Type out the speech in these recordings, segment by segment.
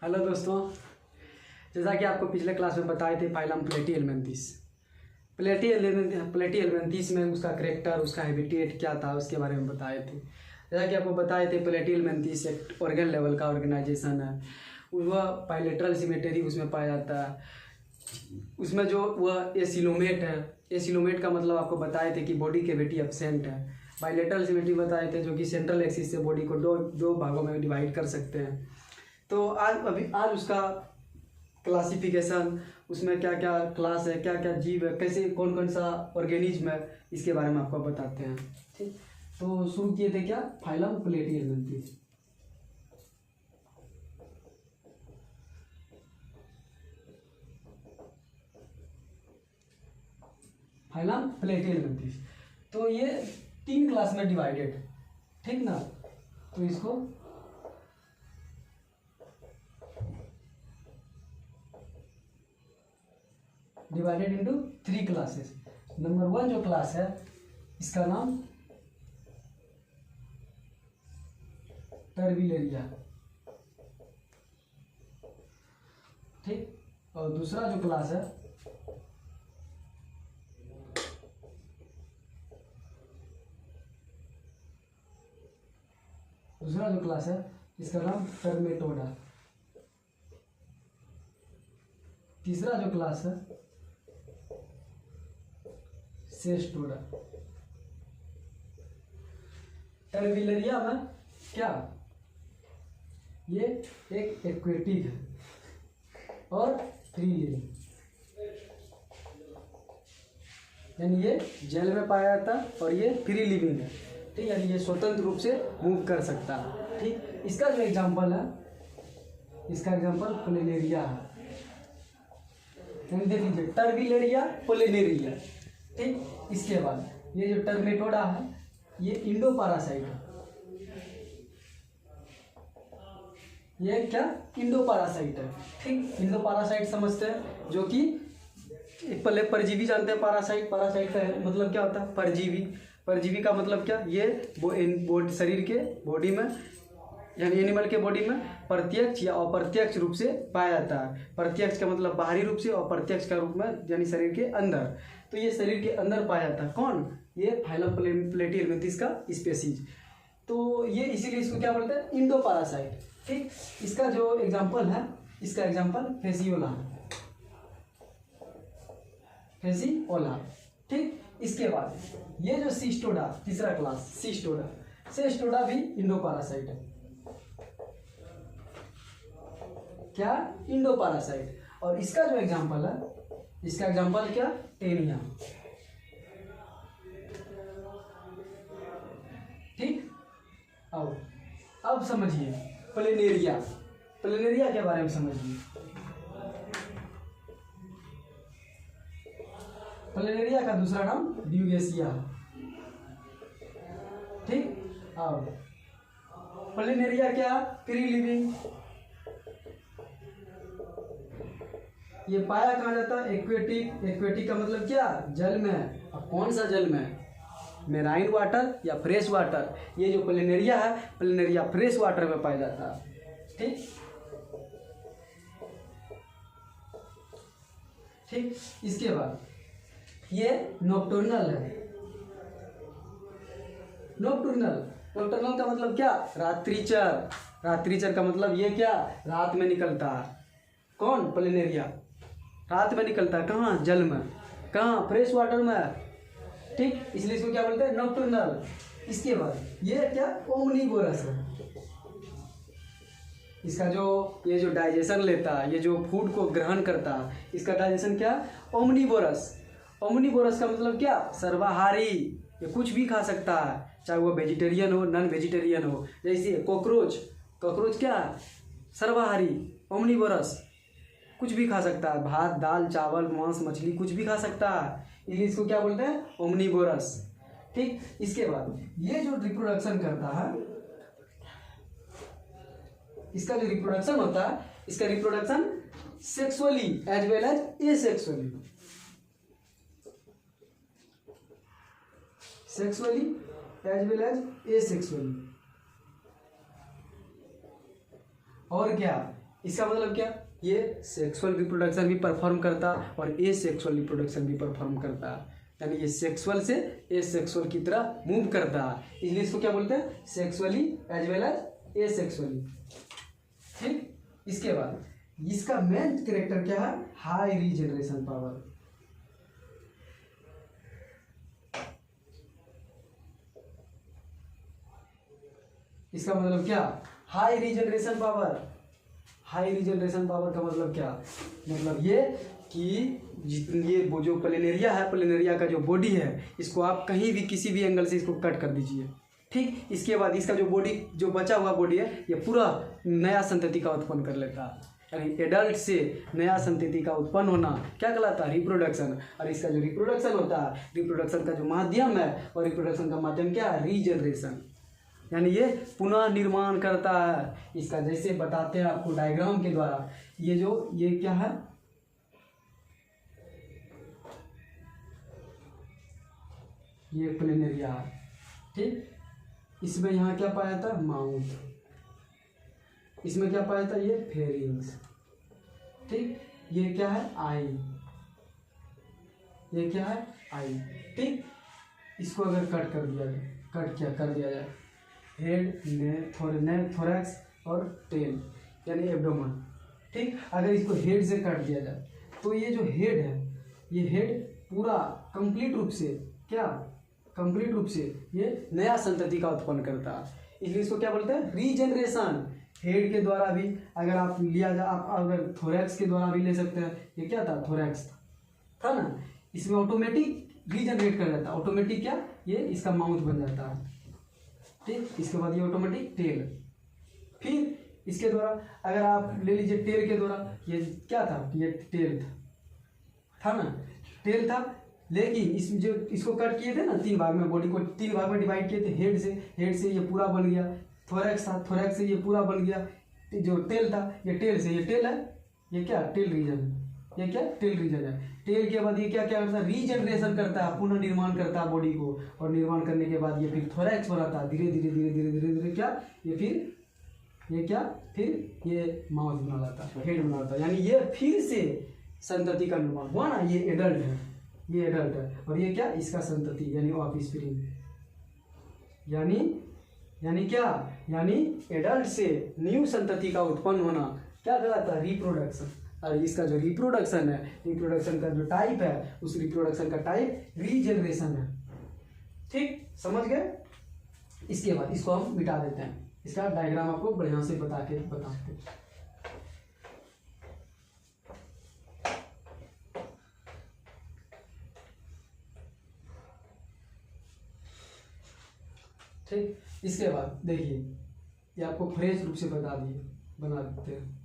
Hello दोस्तों, जैसा कि आपको पिछले क्लास में बताए थे फाइलम प्लेटीहेल्मिन्थेस। प्लेटीहेल्मिन्थेस में उसका करेक्टर, उसका हैबिटेट क्या था उसके बारे में बताए थे। जैसा कि आपको बताए थे प्लेटीहेल्मिन्थेस एक ऑर्गन लेवल का ऑर्गेनाइजेशन है। वह बायलैटरल सिमेट्री उसमें पाया जाता है। उसमें जो वह एसिलोमेट है, एसिलोमेट का मतलब आपको बताए थे कि बॉडी कैविटी एब्सेंट है। बायलैटरल सिमेट्री बताए थे जो कि सेंट्रल एक्सिस से बॉडी को दो भागों में डिवाइड कर सकते हैं। तो आज उसका क्लासिफिकेशन, उसमें क्या क्या क्लास है, क्या क्या जीव है, कैसे कौन कौन सा ऑर्गेनिज्म है, इसके बारे में आपको बताते हैं। ठीक, तो शुरू किए थे क्या, फाइलम प्लेटीहेल्मिन्थेस। फाइलम प्लेटीहेल्मिन्थेस, तो ये 3 क्लास में डिवाइडेड, ठीक ना। तो इसको डिवाइडेड इनटू 3 क्लासेस। नंबर 1 जो क्लास है इसका नाम टर्बिलेरिया, ठीक। और दूसरा जो क्लास है इसका नाम टर्मेटोडा। तीसरा जो क्लास है सेस्टोडा। टर्बिलेरिया में क्या, ये एक एक्वेटिक है और फ्री लिविंग, यानी ये जल में पाया जाता है और ये फ्री लिविंग है, ठीक। यानी ये स्वतंत्र रूप से मूव कर सकता है, ठीक। इसका जो एग्जांपल है, इसका एग्जांपल प्लेनेरिया है। देख लीजिए, टर्बिलेरिया, प्लेनेरिया, ठीक। इसके बाद ये जो टर्मेटोडा है ये इंडो पैरासाइट है। ये क्या, इंडो पैरासाइट है, ठीक। इंडो पैरासाइट समझते हैं, जो कि पहले परजीवी जानते हैं। पैरासाइट का मतलब क्या होता है, परजीवी। परजीवी का मतलब क्या, ये शरीर के बॉडी में, यानी एनिमल के बॉडी में प्रत्यक्ष या अप्रत्यक्ष रूप से पाया जाता है। प्रत्यक्ष का मतलब बाहरी रूप से, और अप्रत्यक्ष का रूप में यानी शरीर के अंदर। तो ये शरीर के अंदर पाया जाता है। कौन, ये फाइलम प्लेटीहेल्मिन्थेस का स्पीशीज। तो ये इसीलिए इसको क्या बोलते हैं, इंडो पैरासाइट, ठीक। इसका जो एग्जाम्पल है, इसका एग्जाम्पल फेसियोला, ठीक। इसके बाद ये जो सिस्टोडा, तीसरा क्लास सिस्टोडा भी इंडो पैरासाइट है। क्या, इंडो पैरासाइट। और इसका जो एग्जांपल है, इसका एग्जांपल क्या, टेनिया, ठीक। अब समझिए प्लेनेरिया के बारे में समझिए। प्लेनेरिया का दूसरा नाम ड्यूगेसिया, ठीक। अब प्लेनेरिया क्या, फ्री लिविंग। ये पाया कहाँ जाता है, एक्वेटिक का मतलब क्या, जल में। अब कौन सा जल में, मेराइन वाटर या फ्रेश वाटर। ये जो प्लेनेरिया है, प्लेनेरिया फ्रेश वाटर में पाया जाता है, ठीक। इसके बाद ये नॉकटर्नल है। नॉकटर्नल का मतलब क्या, रात्रिचर का मतलब ये क्या, रात में निकलता है। कौन, प्लेनेरिया रात में निकलता है। कहाँ, जल में। कहाँ, फ्रेश वाटर में, ठीक। इसलिए इसको क्या बोलते हैं, नॉकटर्नल। इसके बाद ये क्या, ओमनीवोरस है। इसका ये जो डाइजेशन लेता है, ये जो फूड को ग्रहण करता है, इसका डाइजेशन क्या, ओमनीवोरस का मतलब क्या, सर्वाहारी। ये कुछ भी खा सकता है, चाहे वो वेजिटेरियन हो, नॉन वेजिटेरियन हो। जैसे कॉकरोच क्या, सर्वाहारी, ओमनीवोरस, कुछ भी खा सकता है। भात, दाल, चावल, मांस, मछली, कुछ भी खा सकता है। इसलिए इसको क्या बोलते हैं, ओमनीवोरस, ठीक। इसके बाद ये जो रिप्रोडक्शन करता है, इसका जो रिप्रोडक्शन होता है, इसका reproduction sexually as well as asexually. Sexually as well as asexually. और क्या, इसका मतलब क्या, ये सेक्सुअल रिप्रोडक्शन भी परफॉर्म करता और ए सेक्सुअल रिप्रोडक्शन भी परफॉर्म करता, यानी ये सेक्सुअल से ए सेक्सुअल की तरह मूव करता है, इसलिए इसको क्या बोलते हैं, sexually as well as a sexually. ठीक, इसके बाद इसका मेन कैरेक्टर क्या है, हाई रीजनरेशन पावर। इसका मतलब क्या, high regeneration power. High regeneration power का मतलब क्या, मतलब ये कि ये वो जो प्लेनेरिया है, प्लेनेरिया का जो बॉडी है, इसको आप कहीं भी किसी भी एंगल से इसको कट कर दीजिए। ठीक, इसके बाद इसका जो बॉडी, जो बचा हुआ बॉडी है, ये पूरा नया संतति का उत्पन्न कर लेता है, यानी एडल्ट से नया संतति का उत्पन्न होना क्या कहलाता है, रिप्रोडक्शन। और इसका जो रिप्रोडक्शन होता है, रिप्रोडक्शन का जो माध्यम है, और रिप्रोडक्शन का माध्यम क्या है, रीजनरेशन, यानी ये पुनः निर्माण करता है। इसका जैसे बताते हैं आपको डायग्राम के द्वारा, ये क्या है, ये प्लेनेरिया है। ठीक, इसमें यहाँ क्या पाया था, माउथ, इसमें क्या पाया था, ये फेरिंग्स। ठीक, ये क्या है, आई, ये क्या है, आई। ठीक, इसको अगर कट कर दिया जाए, हेड, नेक, थोरैक्स और टेल, यानी एब्डोमेन। ठीक, अगर इसको हेड से काट दिया जाए तो ये जो हेड है, ये हेड पूरा कंप्लीट रूप से ये नया संतति का उत्पन्न करता है, इसलिए इसको क्या बोलते हैं, रीजनरेशन। हेड के द्वारा भी अगर आप लिया जाए, आप अगर थोरैक्स के द्वारा भी ले सकते हैं। ये क्या था, थोरैक्स था ना, इसमें ऑटोमेटिक रीजनरेट कर जाता है, ऑटोमेटिक क्या, ये इसका माउथ बन जाता है। ठीक, इसके बाद ये ऑटोमेटिक टेल, फिर इसके द्वारा अगर आप ले लीजिए टेल के द्वारा, ये क्या था, ये टेल था ना, टेल था, लेकिन इसमें जो इसको कट किए थे ना, 3 भाग में, बॉडी को 3 भाग में डिवाइड किए थे, हेड से ये पूरा बन गया, थोरैक्स था, थोरैक्स से ये पूरा बन गया, जो टेल था, ये टेल से, ये टेल है, ये क्या, टेल रीजन, ये क्या, टेल रीजन है। टेल के बाद ये क्या क्या करता है, रीजनरेशन करता है, पुनः निर्माण करता है बॉडी को, और निर्माण करने के बाद ये फिर थोरैक्स बनाता है, धीरे धीरे धीरे धीरे धीरे धीरे क्या, ये फिर ये क्या, फिर ये माउथ बना लाता है, हेड बना लाता है, यानी ये फिर से संतति का निर्माण हुआ ना, ये एडल्ट है, ये एडल्ट है, और ये क्या, इसका संतति यानी ऑफस्प्रिंग, यानी क्या, यानी एडल्ट से न्यू संतति का उत्पन्न होना क्या कहलाता है, रिप्रोडक्शन। और इसका जो रिप्रोडक्शन है, रिप्रोडक्शन का जो टाइप है, उस रिप्रोडक्शन का टाइप रीजनरेशन है। ठीक, समझ गए। इसके बाद इसको हम मिटा देते हैं, इसका डायग्राम आपको बढ़िया से बताते हैं। ठीक, इसके बाद देखिए, ये आपको फ्रेश रूप से बना देते हैं।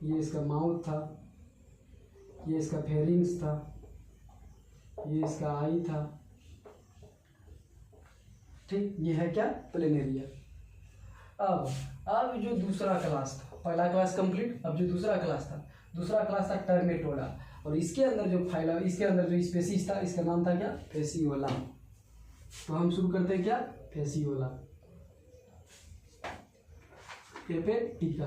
ये इसका माउथ था, ये इसका फेरिंग्स था, ये इसका आई था। ठीक, ये है क्या, प्लेनेरिया। अब जो दूसरा क्लास था, पहला क्लास कंप्लीट, अब जो दूसरा क्लास था टर्मेटोडा, और इसके अंदर जो स्पेसीज था, इसका नाम था क्या, फेसियोला। तो हम शुरू करते हैं क्या, फेसियोला, हेपेटिका,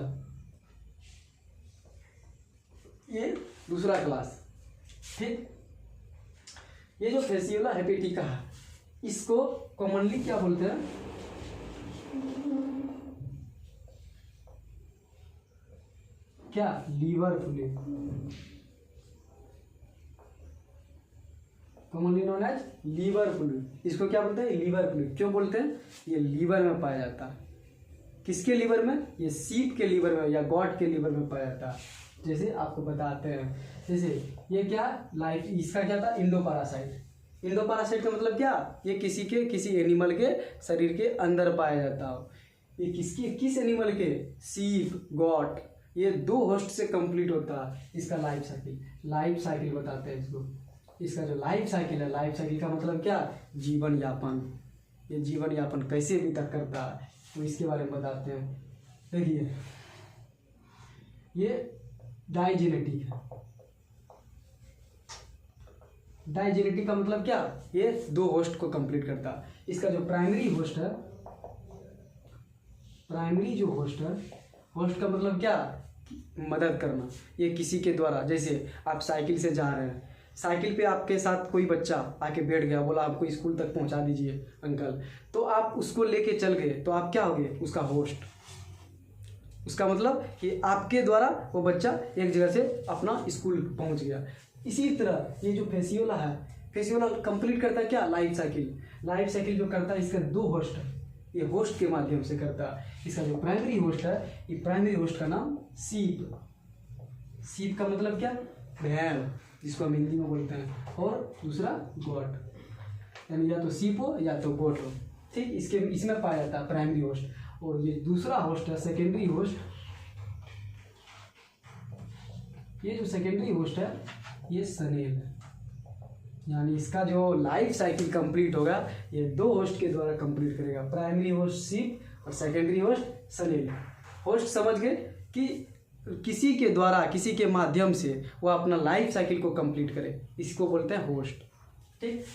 ये दूसरा क्लास। ठीक, ये जो फेसियोला हेपेटिका है, इसको कॉमनली क्या बोलते हैं, क्या, liver fluid, commonly known as liver fluid. इसको क्या बोलते हैं, लीवर फ्लूइड। क्यों बोलते हैं, ये लीवर में पाया जाता है। किसके लीवर में, ये सीप के लीवर में या गॉड के लीवर में पाया जाता है। जैसे आपको बताते हैं, जैसे ये क्या, लाइफ, इसका क्या था, इंडोपैरासाइट। इंडोपैरासाइट का मतलब क्या, ये किसी एनिमल के शरीर के अंदर पाया जाता हो। ये किस एनिमल के, सीप, गॉट, ये 2 होस्ट से कंप्लीट होता है इसका लाइफ साइकिल बताते हैं इसको। इसका जो लाइफ साइकिल है, लाइफ साइकिल का मतलब क्या, जीवन यापन, ये जीवन यापन कैसे भी तक करता है, तो इसके बारे में बताते हैं। देखिए, ये डाइजेनेटिक है, डाइजेनेटिक का मतलब क्या, ये 2 होस्ट को कंप्लीट करता है। इसका जो प्राइमरी होस्ट है, प्राइमरी जो होस्ट है, होस्ट का मतलब क्या, मदद करना। ये किसी के द्वारा, जैसे आप साइकिल से जा रहे हैं, साइकिल पे आपके साथ कोई बच्चा आके बैठ गया, बोला आपको स्कूल तक पहुंचा दीजिए अंकल, तो आप उसको लेके चल गए, तो आप क्या हो गए, उसका होस्ट। उसका मतलब कि आपके द्वारा वो बच्चा एक जगह से अपना स्कूल पहुंच गया। इसी तरह ये जो फेसियोला है, फेसियोला कंप्लीट करता है क्या, लाइफ साइकिल। लाइफ साइकिल जो करता है, इसका 2 होस्ट है, ये होस्ट के माध्यम से करता है। इसका जो प्राइमरी होस्ट है, ये प्राइमरी होस्ट का नाम सीप। सीप का मतलब क्या, भेड़, जिसको हम हिंदी में बोलते हैं, और दूसरा गोट, यानी या तो सीप हो या तो गोट हो, ठीक। इसमें पाया जाता है प्राइमरी होस्ट। और ये दूसरा होस्ट है सेकेंडरी होस्ट। ये जो सेकेंडरी होस्ट है, ये सनेल है, यानी इसका जो लाइफ साइकिल कंप्लीट होगा, ये 2 होस्ट के द्वारा कंप्लीट करेगा। प्राइमरी होस्ट सीप और सेकेंडरी होस्ट सनेल। होस्ट समझ गए कि किसी के द्वारा, किसी के माध्यम से वो अपना लाइफ साइकिल को कंप्लीट करे, इसको बोलते हैं होस्ट, ठीक।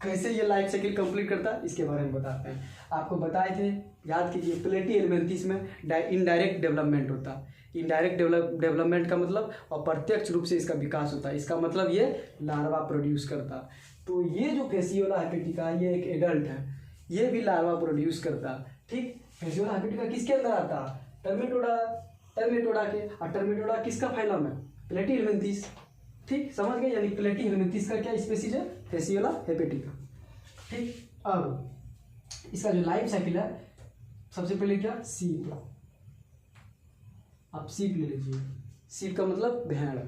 कैसे ये लाइफ साइकिल कंप्लीट करता है, इसके बारे में बताते हैं। आपको बताए थे, याद कीजिए, प्लेटी एलिमेंथिस में इनडायरेक्ट डेवलपमेंट होता है। इनडायरेक्ट डेवलपमेंट का मतलब अप्रत्यक्ष रूप से इसका विकास होता है। इसका मतलब ये लार्वा प्रोड्यूस करता। तो ये जो फेसियोला हेपेटिका, ये एक एडल्ट है, ये भी लार्वा प्रोड्यूस करता, ठीक। फेसियोला हेपेटिका किसके अंदर आता, टर्मेटोडा के, और टर्मेटोडा किसका फाइलम है, प्लेटी एलिमेंथिस, ठीक। समझ गए, यानी प्लेटी एलिमेंथिस का क्या स्पीसीज है, फेसियोला हेपेटिका, ठीक। अब इसका जो लाइफ साइकिल है, सबसे पहले क्या, सीप। आप सीप ले लीजिए, सीप का मतलब भेड़।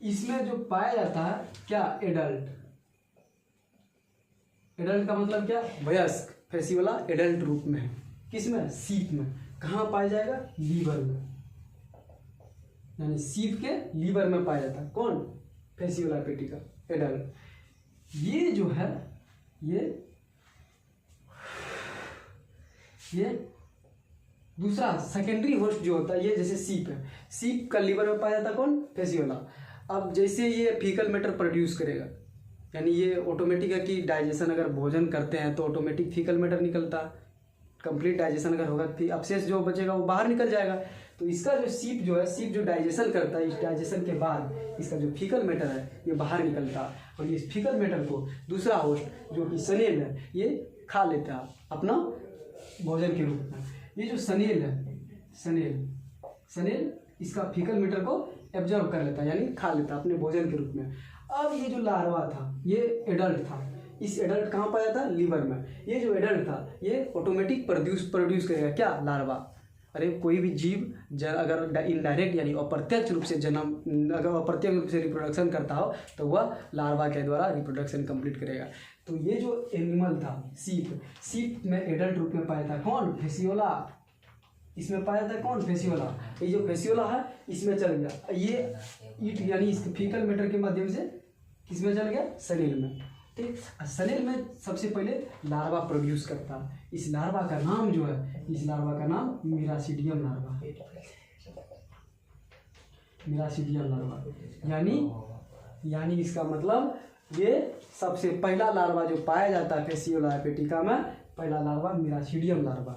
इसमें जो पाया जाता है क्या, एडल्ट। एडल्ट का मतलब क्या, वयस्क। फेसियोला एडल्ट रूप में है, किसमें, सीप में। कहाँ पाया जाएगा, लीवर में, यानी सीप के लीवर में पाया जाता है। कौन, फेसियोला हेपेटिका एडल्ट। ये जो है, ये दूसरा सेकेंडरी होस्ट जो होता है, ये जैसे सीप है, सीप का लीवर में पाया जाता है कौन, फेसियोला। अब जैसे ये फीकल मैटर प्रोड्यूस करेगा, यानी ये ऑटोमेटिक है कि डाइजेशन अगर भोजन करते हैं तो ऑटोमेटिक फीकल मैटर निकलता, कंप्लीट डाइजेशन अगर होगा तो अपशेष जो बचेगा वो बाहर निकल जाएगा। तो इसका जो सीप जो है, सीप जो डाइजेशन करता है, इस डाइजेशन के बाद इसका जो फीकल मैटर है ये बाहर निकलता है, और इस फीकल मैटर को दूसरा होस्ट जो कि सनेल है, ये खा लेता है अपना भोजन के रूप में। ये जो सनेल है, सनेल इसका फीकल मैटर को एब्जॉर्ब कर लेता है, यानी खा लेता है अपने भोजन के रूप में। अब ये जो लार्वा था, ये एडल्ट था, इस एडल्ट कहाँ पाया था, लीवर में। ये जो एडल्ट था, ये ऑटोमेटिक प्रोड्यूस करेगा क्या, लार्वा। अरे कोई भी जीव अगर इनडायरेक्ट यानी अप्रत्यक्ष रूप से अगर अप्रत्यक्ष रूप से रिप्रोडक्शन करता हो, तो वह लार्वा के द्वारा रिप्रोडक्शन कंप्लीट करेगा। तो ये जो एनिमल था, सीप में एडल्ट रूप में पाया था कौन, फेसियोला। इसमें पाया था कौन, फेसियोला। ये जो फेसियोला है, इसमें चल गया, ये ईट यानी इसके फीकल मैटर के माध्यम से किसमें चल गया, सनेल में, ठीक। सनेल में सबसे पहले लार्वा प्रोड्यूस करता। इस लार्वा का नाम जो है, इस लार्वा का नाम मिरासीडियम लार्वा, मिरासीडियम लार्वा, यानी इसका मतलब ये सबसे पहला लार्वा जो पाया जाता है फेसियोला हेपेटिका में, पहला लार्वा मिरासीडियम लार्वा,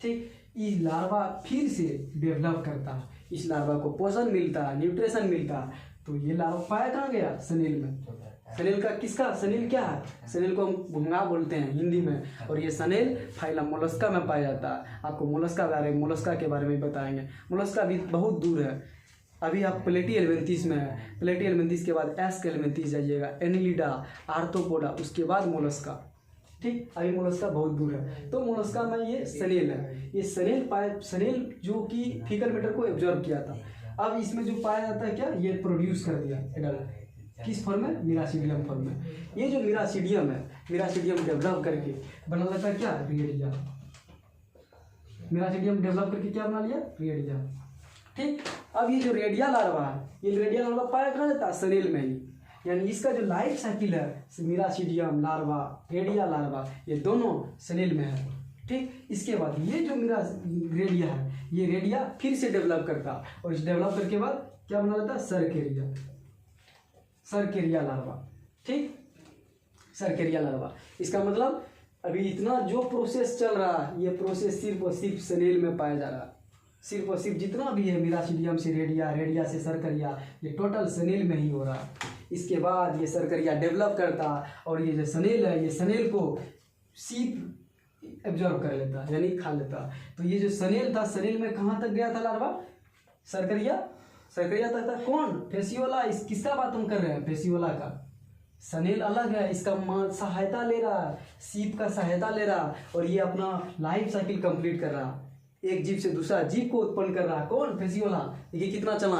ठीक। इस लार्वा फिर से डेवलप करता है, इस लार्वा को पोषण मिलता है, न्यूट्रिशन मिलता है, तो ये लार्वा पाया कहाँ गया, सनेल में। सनेल का किसका, सनेल क्या है, सनेल को हम भुंगा बोलते हैं हिंदी में, और ये सनेल फाइलम मोलस्का में पाया जाता है। आपको मोलस्का के बारे में बताएंगे। मोलस्का भी बहुत दूर है, अभी आप प्लेटी एलिमेंथिस में है, प्लेटी एलिमेंथिस के बाद एस्क एलिमेंथिस जाइएगा, एनिलिडा, आर्थ्रोपोडा, उसके बाद मोलस्का, ठीक। अभी मोलस्का बहुत दूर है। तो मोलस्का में ये सनेल है, ये सनेल जो कि फीकल मैटर को एब्जॉर्ब किया था। अब इसमें जो पाया जाता है क्या, ये प्रोड्यूस कर दिया एडल्ट, किस फॉर्म में, मिरासीडियम फॉर्म में। ये जो मिरासीडियम है, मिरासीडियम डेवलप करके बना लेता है क्या, रेडिया। मिरासीडियम डेवलप करके क्या बना लिया, रेडिया, ठीक। अब ये जो रेडिया लार्वा है, ये रेडिया लार्वा पाया कहाँ जाता है, सनेल में ही, यानी इसका जो लाइफ साइकिल है, मिरासीडियम लार्वा, रेडिया लार्वा, ये दोनों सनेल में है, ठीक। इसके बाद ये जो मेरा रेडिया है, ये रेडिया फिर से डेवलप करता, और इस डेवलप करके बाद क्या बना लेता है, सरकेरिया लार्वा, ठीक, सरकरिया लार्वा। इसका मतलब अभी इतना जो प्रोसेस चल रहा है, ये प्रोसेस सिर्फ और सिर्फ सनेल में पाया जा रहा है। सिर्फ और सिर्फ जितना भी है मिरासीडियम से रेडिया, रेडिया से सरकरिया, ये टोटल सनेल में ही हो रहा है। इसके बाद ये सरकरिया डेवलप करता और ये जो सनेल है, ये सनेल को सीप एब्जॉर्ब कर लेता यानी खा लेता। तो ये जो सनेल था, सनेल में कहाँ तक गया था लार्वा? सरकरिया, सरकरिया तक था। कौन? फेसियोला। इस किसका बात हम कर रहे हैं? फेसियोला का। सनेल अलग है, इसका सहायता ले रहा, सीप का सहायता ले रहा और ये अपना लाइफ साइकिल कंप्लीट कर रहा, एक जीव से दूसरा जीव को उत्पन्न कर रहा। कौन? फेसियोला। देखिए कितना चला